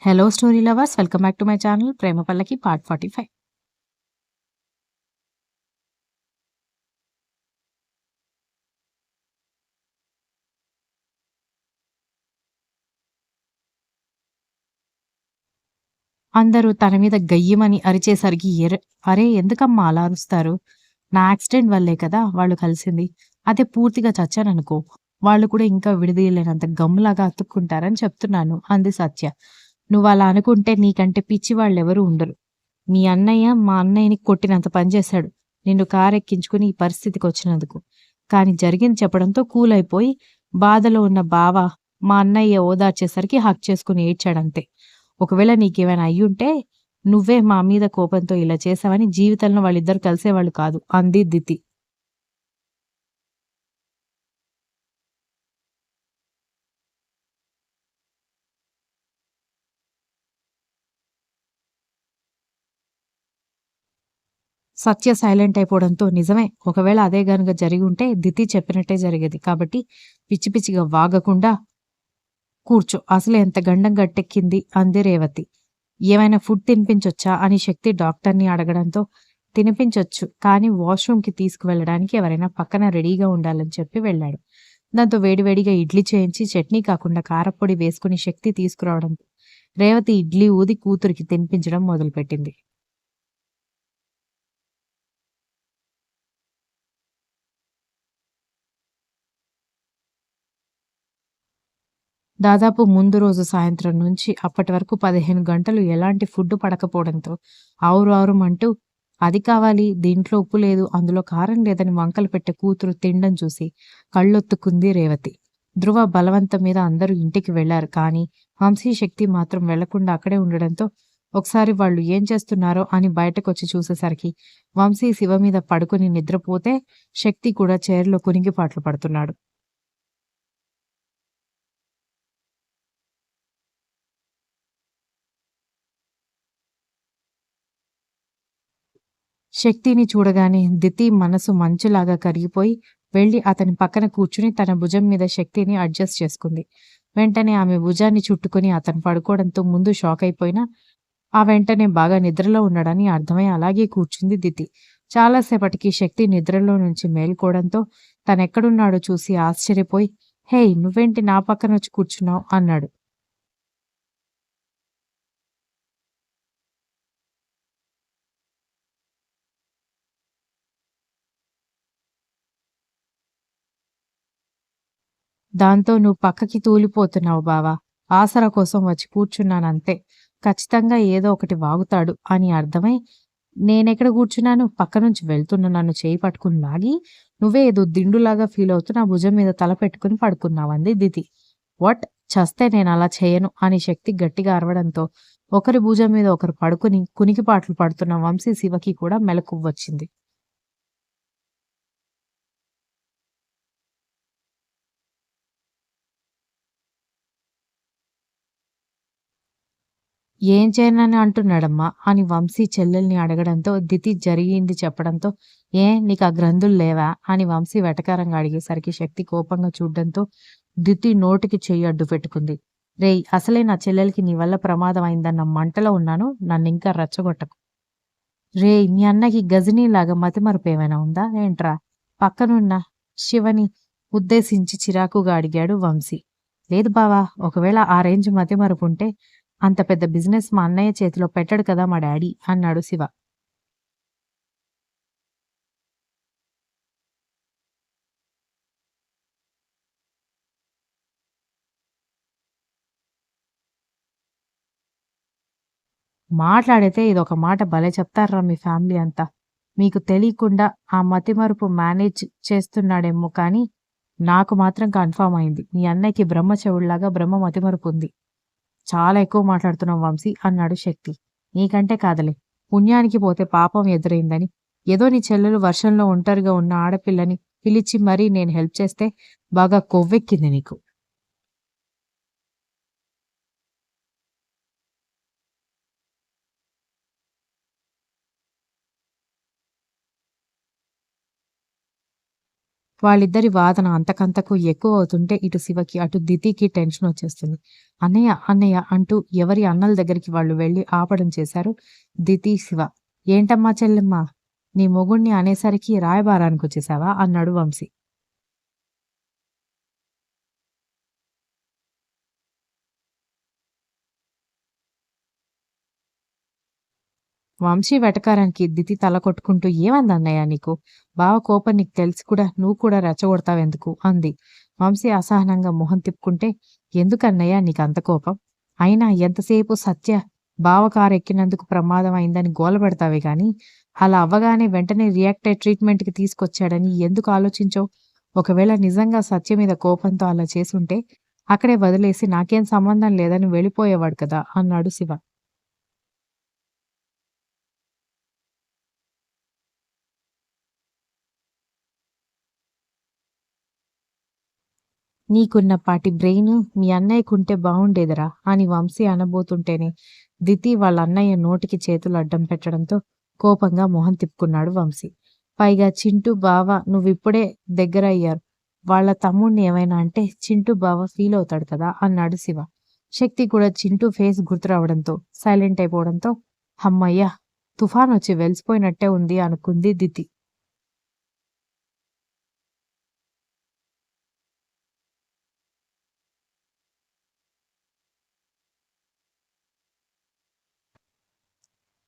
Hello story lovers, welcome back to my channel Prema Pallaki part 45. అందరూ తన మీద గయ్యమని అరిచేసరికి అరే ఎందుకమ్మా అలా అరుస్తారు? నా యాక్సిడెంట్ వల్లే కదా వాళ్ళు కలిసింది. అదే పూర్తిగా చచ్చాననుకో, వాళ్ళు కూడా ఇంకా విడదీయలేనంత గమ్ములాగా అతుక్కుంటారని చెప్తున్నాను అంది సత్య. నువ్వలా అనుకుంటే నీకంటే పిచ్చి వాళ్ళెవరూ ఉండరు. మీ అన్నయ్య మా అన్నయ్యని కొట్టినంత పని చేశాడు నిన్ను కారెక్కించుకుని ఈ పరిస్థితికొచ్చినందుకు. కానీ జరిగింది చెప్పడంతో కూలయిపోయి బాధలో ఉన్న బావ మా అన్నయ్య ఓదార్చేసరికి హక్ చేసుకుని ఏడ్చాడంతే. ఒకవేళ నీకేమైనా అయ్యుంటే నువ్వే మా మీద కోపంతో ఇలా చేశావని జీవితంలో వాళ్ళిద్దరు కలిసేవాళ్ళు కాదు అంది దితి. సత్య సైలెంట్ అయిపోవడంతో నిజమే, ఒకవేళ అదే గనుక జరిగి ఉంటే దితి చెప్పినట్టే జరిగేది. కాబట్టి పిచ్చి పిచ్చిగా వాగకుండా కూర్చో, అసలే ఎంత గండం గట్టెక్కింది అంది రేవతి. ఏమైనా ఫుడ్ తినిపించొచ్చా అని శక్తి డాక్టర్ని అడగడంతో తినిపించొచ్చు, కానీ వాష్రూమ్కి తీసుకువెళ్ళడానికి ఎవరైనా పక్కన రెడీగా ఉండాలని చెప్పి వెళ్ళాడు. దాంతో వేడివేడిగా ఇడ్లీ చేయించి చట్నీ కాకుండా కారప్పొడి వేసుకుని శక్తి తీసుకురావడంతో రేవతి ఇడ్లీ ఊది కూతురికి తినిపించడం మొదలుపెట్టింది. దాదాపు ముందు రోజు సాయంత్రం నుంచి అప్పటి వరకు 15 గంటలు ఎలాంటి ఫుడ్ పడకపోవడంతో ఆవురావురమంటూ అది కావాలి, దీంట్లో ఉప్పు లేదు, అందులో కారం లేదని వంకలు పెట్టే కూతురు తినడం చూసి కళ్ళొత్తుకుంది రేవతి. ధ్రువ బలవంతం మీద అందరూ ఇంటికి వెళ్లారు. కానీ వంశీ శక్తి మాత్రం వెళ్లకుండా అక్కడే ఉండడంతో ఒకసారి వాళ్ళు ఏం చేస్తున్నారో అని బయటకొచ్చి చూసేసరికి వంశీ శివ మీద పడుకుని నిద్రపోతే శక్తి కూడా చైర్లో కునిగిపాట్లు పడుతున్నాడు. శక్తిని చూడగానే దితి మనసు మంచులాగా కరిగిపోయి వెళ్లి అతని పక్కన కూర్చుని తన భుజం మీద శక్తిని అడ్జస్ట్ చేసుకుంది. వెంటనే ఆమె భుజాన్ని చుట్టుకుని అతను పడుకోవడంతో ముందు షాక్ అయిపోయినా ఆ వెంటనే బాగా నిద్రలో ఉన్నాడని అర్థమై అలాగే కూర్చుంది దితి. చాలాసేపటికి శక్తి నిద్రలో నుంచి మేల్కోవడంతో తనెక్కడున్నాడో చూసి ఆశ్చర్యపోయి, హేయ్ నువ్వేంటి నా పక్కనొచ్చి కూర్చున్నావు అన్నాడు. దాంతో నువ్వు పక్కకి తూలిపోతున్నావు బావా. ఆసరా కోసం వచ్చి కూర్చున్నానంతే. ఖచ్చితంగా ఏదో ఒకటి వాగుతాడు అని అర్థమై, నేనెక్కడ కూర్చున్నాను, పక్క నుంచి వెళ్తున్న నన్ను చేయి పట్టుకుని లాగి, నువ్వే ఏదో దిండులాగా ఫీల్ అవుతూ నా భుజం మీద తల పెట్టుకుని పడుకున్నావంది దితి. వాట్? చస్తే నేనలా చేయను అని శక్తి గట్టిగా అరవడంతో ఒకరి భుజం మీద ఒకరు పడుకుని కునికిపాట్లు పడుతున్న వంశీ శివకి కూడా మెలకువొచ్చింది. ఏం చేయనని అంటున్నాడమ్మా అని వంశీ చెల్లెల్ని అడగడంతో దితి జరిగింది చెప్పడంతో ఏ నీకు ఆ గ్రంథులు లేవా అని వంశీ వెటకారంగా అడిగేసరికి శక్తి కోపంగా చూడ్డంతో దితి నోటికి చెయ్యి అడ్డు పెట్టుకుంది. రేయ్ అసలే నా చెల్లెలకి నీ వల్ల ప్రమాదం అయిందన్న మంటలో ఉన్నాను, నన్నింకా రెచ్చగొట్టకు. రేయ్ మీ అన్నకి గజనీలాగా మతిమరుపు ఏమైనా ఉందా ఏంట్రా? పక్కనున్న శివని ఉద్దేశించి చిరాకుగా అడిగాడు వంశీ. లేదు బావా, ఒకవేళ ఆ రేంజ్ మతిమరుపుంటే అంత పెద్ద బిజినెస్ మా అన్నయ్య చేతిలో పెట్టడు కదా మా డాడీ అన్నాడు శివ. మాట్లాడితే ఇదొక మాట భలే చెప్తార్రా మీ ఫ్యామిలీ అంతా. మీకు తెలియకుండా ఆ మతిమరుపు మేనేజ్ చేస్తున్నాడేమో కానీ నాకు మాత్రం కన్ఫర్మ్ అయింది. మీ అన్నయ్యకి బ్రహ్మ చెవుళ్లాగా బ్రహ్మ మతిమరుపు ఉంది. చాలా ఎక్కువ మాట్లాడుతున్నావు వంశీ అన్నాడు శక్తి. నీకంటే కాదలే, పుణ్యానికి పోతే పాపం ఎదురైందని ఏదో నీ చెల్లెలు వర్షంలో ఒంటరిగా ఉన్న ఆడపిల్లని పిలిచి మరీ నేను హెల్ప్ చేస్తే బాగా కొవ్వెక్కింది నీకు. వాళ్ళిద్దరి వాదన అంతకంతకు ఎక్కువవుతుంటే ఇటు శివకి, అటు దితికి టెన్షనొచ్చేస్తుంది. "అన్నయ్య, అన్నయ్య" అంటూ ఎవరి అన్నల దగ్గరికి వాళ్ళు వెళ్లి ఆపడం చేశారు దితి, శివ. "ఏంటమ్మా చెల్లెమ్మా, నీ మొగుడిని అనేసరికి రాయబారానికొచ్చేశావా?" అన్నాడు వంశీ. వంశీ వెటకారానికి దితి తల కొట్టుకుంటూ "ఏమైందన్నయ్య నీకు? బావ కోపం నీకు తెలిసి కూడా నువ్వు కూడా రెచ్చగొడతావెందుకు?" అంది. వంశీ అసహనంగా మొహం తిప్పుకుంటే "ఎందుకన్నయ్య నీకంత కోపం? అయినా ఎంతసేపు సత్య బావ కారెక్కినందుకు ప్రమాదం అయిందని గోల పెడతావే గాని, అలా అవ్వగానే వెంటనే రియాక్ట్ అయి ట్రీట్మెంట్‌కి తీసుకొచ్చాడని ఎందుకు ఆలోచించవు? ఒకవేళ నిజంగా సత్య మీద కోపంతో అలా చేసుంటే అక్కడే వదిలేసి నాకేం సంబంధం లేదని వెళ్ళిపోయేవాడు కదా" అన్నాడు శివ. "నీకున్నపాటి బ్రెయిను మీ అన్నయ్యకుంటే బావుండేదిరా" అని వంశీ అనబోతుంటేనే దితి వాళ్ళ అన్నయ్య నోటికి చేతులు అడ్డం పెట్టడంతో కోపంగా మొహం తిప్పుకున్నాడు వంశీ. పైగా "చింటూ బావ నువ్విప్పుడే దగ్గరయ్యారు. వాళ్ళ తమ్ముడిని ఏమైనా అంటే చింటూ బావ ఫీలవుతాడు కదా" అన్నాడు శివ. శక్తి కూడా చింటూ ఫేస్ గుర్తు రావడంతో సైలెంట్ అయిపోవడంతో హమ్మయ్య! తుఫానొచ్చి వెలిసిపోయినట్టే ఉంది అనుకుంది దితి.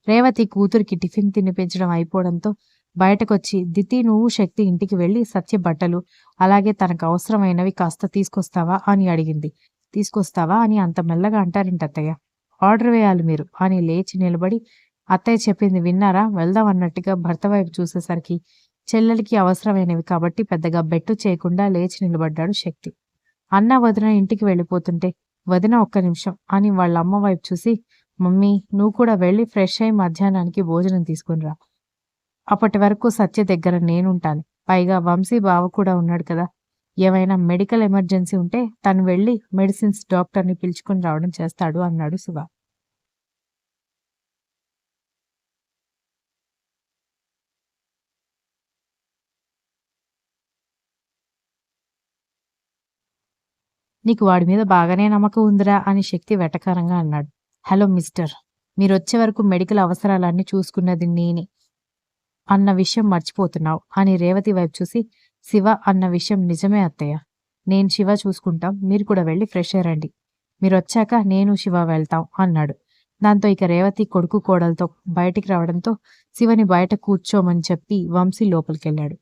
రేవతి కూతురికి టిఫిన్ తినిపించడం అయిపోవడంతో బయటకొచ్చి "దితి నువ్వు శక్తి ఇంటికి వెళ్ళి సత్య బట్టలు, అలాగే తనకు అవసరమైనవి కాస్త తీసుకొస్తావా" అని అడిగింది. "తీసుకొస్తావా అని అంత మెల్లగా అంటారేంటత్తయ్య? ఆర్డర్ వేయాలి మీరు" అని లేచి నిలబడి "అత్తయ్య చెప్పింది విన్నారా? వెళ్దాం" అన్నట్టుగా భర్త వైపు చూసేసరికి చెల్లెలికి అవసరమైనవి కాబట్టి పెద్దగా బెట్టు చేయకుండా లేచి నిలబడ్డాడు శక్తి. అన్న, వదిన ఇంటికి వెళ్ళిపోతుంటే "వదిన ఒక్క నిమిషం" అని వాళ్ళ అమ్మ వైపు చూసి "మమ్మీ నువ్వు కూడా వెళ్ళి ఫ్రెష్ అయి మధ్యాహ్నానికి భోజనం తీసుకునిరా. అప్పటి వరకు సత్య దగ్గర నేనుంటాను. పైగా వంశీ బావ కూడా ఉన్నాడు కదా! ఏవైనా మెడికల్ ఎమర్జెన్సీ ఉంటే తను వెళ్ళి మెడిసిన్స్ డాక్టర్‌ని పిలుచుకొని రావడం చేస్తాడు" అన్నాడు శివ. "నీకు వాడి మీద బాగానే నమ్మకం ఉందిరా" అని శక్తి వెటకారంగా అన్నాడు. "హలో మిస్టర్, మీరొచ్చే వరకు మెడికల్ అవసరాలన్నీ చూసుకున్నది నేనే అన్న విషయం మర్చిపోతున్నావు" అని రేవతి వైపు చూసి "శివ అన్న విషయం నిజమే అత్తయ్య. నేను, శివ చూసుకుంటాం. మీరు కూడా వెళ్ళి ఫ్రెష్ అయ్యి రండి. మీరొచ్చాక నేను, శివ వెళ్తాం" అన్నాడు. దాంతో ఇక రేవతి కొడుకు కోడలతో బయటికి రావడంతో శివని బయట కూర్చోమని చెప్పి వంశీ లోపలికెళ్ళాడు.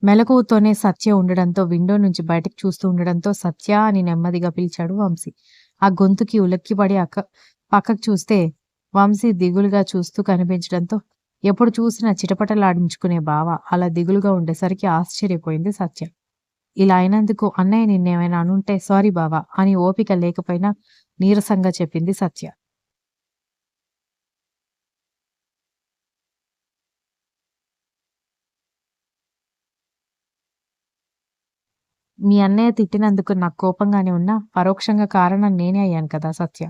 మెలకువతోనే సత్య ఉండడంతో విండో నుంచి బయటకు చూస్తూ ఉండడంతో "సత్య" అని నెమ్మదిగా పిలిచాడు వంశీ. ఆ గొంతుకి ఉలిక్కిపడి పక్కకు చూస్తే వంశీ దిగులుగా చూస్తూ కనిపించడంతో ఎప్పుడు చూసినా చిటపటలాడించుకునే బావ అలా దిగులుగా ఉండేసరికి ఆశ్చర్యపోయింది సత్య. ఇలా అయినందుకు "అన్నయ్య నిన్నేమైనా అనుంటే సారీ బావ" అని ఓపిక లేకపోయినా నీరసంగా చెప్పింది సత్య. "మీ అన్నయ్య తిట్టినందుకు నాకు కోపంగానే ఉన్నా పరోక్షంగా కారణం నేనే అయ్యాను కదా సత్య.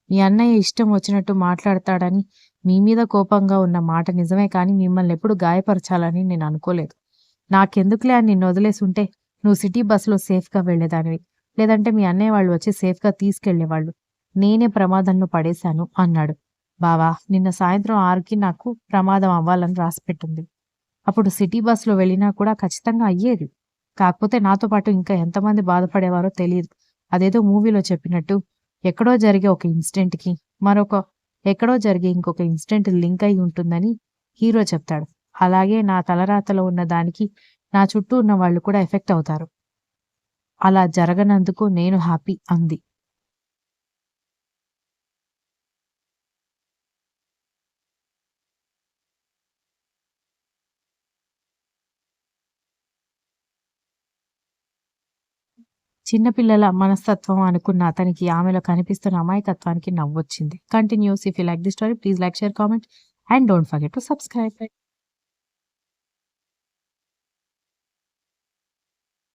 మీ అన్నయ్య ఇష్టం వచ్చినట్టు మాట్లాడతాడని మీ మీద కోపంగా ఉన్న మాట నిజమే కానీ మిమ్మల్ని ఎప్పుడు గాయపరచాలని నేను అనుకోలేదు. నాకెందుకులే అని నిన్నొదిలేసుంటే నువ్వు సిటీ బస్‌లో సేఫ్‌గా వెళ్ళేదానివి. లేదంటే మీ అన్నయ్య వాళ్ళు వచ్చి సేఫ్‌గా తీసుకెళ్ళేవాళ్ళు. నేనే ప్రమాదంలో పడేశాను" అన్నాడు. "బావా నిన్న సాయంత్రం 6కి నాకు ప్రమాదం అవ్వాలని రాసిపెట్టుంది. అప్పుడు సిటీ బస్‌లో వెళ్ళినా కూడా ఖచ్చితంగా అయ్యేది. కాకపోతే నాతో పాటు ఇంకా ఎంతమంది బాధపడేవారో తెలీదు. అదేదో మూవీలో చెప్పినట్టు ఎక్కడో జరిగే ఒక ఇన్సిడెంట్‌కి మరొక ఎక్కడో జరిగే ఇంకొక ఇన్సిడెంట్ లింక్ అయి ఉంటుందని హీరో చెప్తాడు. అలాగే నా తలరాతలో ఉన్న దానికి నా చుట్టూ ఉన్న వాళ్ళు కూడా ఎఫెక్ట్ అవుతారు. అలా జరగనందుకు నేను హ్యాపీ" అంది. చిన్న పిల్లల మనస్తత్వం అనుకున్న అతనికి ఆమెలో కనిపిస్తున్న అమాయకత్వానికి నవ్వొచ్చింది. Continuous. If you like the story please like, share, comment and don't forget to subscribe.